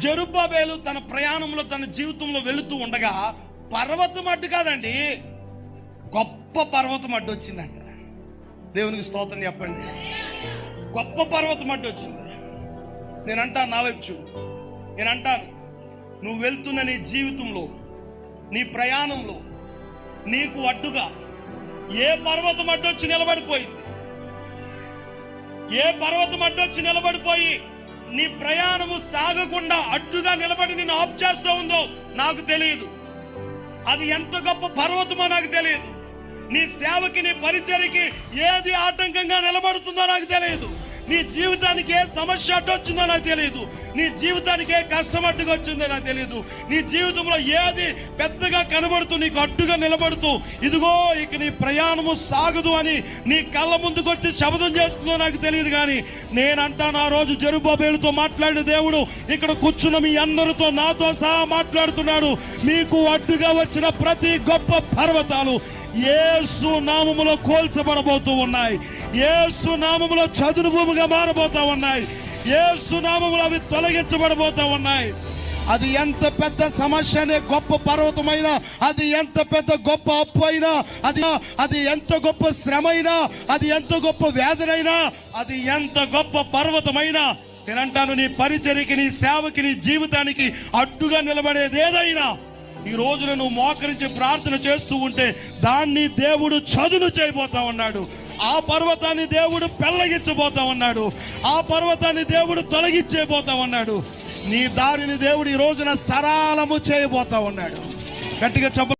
జెరుబ్బాబెలు తన ప్రయాణంలో తన జీవితంలో వెళుతూ ఉండగా పర్వతం అడ్డు కాదండి, గొప్ప పర్వతం అడ్డు వచ్చిందంట. దేవునికి స్తోత్రం చెప్పండి. గొప్ప పర్వతం అడ్డు వచ్చింది. నేనంటాను, నా వైపు చూడు, నేనంటాను, నువ్వు వెళ్తున్న నీ జీవితంలో, నీ ప్రయాణంలో నీకు అడ్డుగా ఏ పర్వతం అడ్డొచ్చి నిలబడిపోయింది, ఏ పర్వతం అడ్డొచ్చి నిలబడిపోయి నీ ప్రయాణము సాగకుండా అడ్డుగా నిలబడి నిన్ను ఆఫ్ చేస్తూ ఉందో నాకు తెలియదు. అది ఎంత గొప్ప పర్వతమో నాకు తెలియదు. నీ సేవకి, నీ పరిచర్యకి ఏది ఆటంకంగా నిలబడుతుందో నాకు తెలియదు. నీ జీవితానికి ఏ సమస్య అడ్డొచ్చిందో నాకు తెలియదు. నీ జీవితానికి ఏ కష్టం అడ్డుగా వచ్చిందో నాకు తెలియదు. నీ జీవితంలో ఏది పెద్దగా కనబడుతూ నీకు అడ్డుగా నిలబడుతూ ఇదిగో ఇక నీ ప్రయాణము సాగదు అని నీ కళ్ళ ముందుకు వచ్చి శబ్దం చేస్తుందో నాకు తెలియదు. కానీ నేనంటాను, ఆ రోజు జెరుబ్బాబెలుతో మాట్లాడిన దేవుడు ఇక్కడ కూర్చున్న మీ అందరితో, నాతో సహా మాట్లాడుతున్నాడు. మీకు అడ్డుగా వచ్చిన ప్రతి గొప్ప పర్వతాలు యేసు నామములో కోల్చబడబోతూ ఉన్నాయి. యేసు నామములో చదును భూమిగా మారబోతా ఉన్నాయి. యేసు నామములో అవి తొలగించబడబోతా ఉన్నాయి. అది ఎంత పెద్ద సమస్య అనే గొప్ప పర్వతమైనా, అది ఎంత పెద్ద గొప్ప అప్పు అయినా, అది ఎంత గొప్ప శ్రమ అయినా, అది ఎంత గొప్ప వేదనైనా, అది ఎంత గొప్ప పర్వతమైనా, నేనంటాను, నీ పరిచర్యకి, నీ సేవకి, నీ జీవితానికి అడ్డుగా నిలబడేది ఏదైనా ఈ రోజున నువ్వు మోకరించి ప్రార్థన చేస్తూ ఉంటే దాన్ని దేవుడు చదును చేయబోతా ఉన్నాడు. ఆ పర్వతాన్ని దేవుడు పెళ్లగించబోతా ఉన్నాడు. ఆ పర్వతాన్ని దేవుడు తొలగించేపోతా ఉన్నాడు. నీ దారిని దేవుడు ఈ రోజున సరళము చేయబోతా ఉన్నాడు. గట్టిగా చెప్ప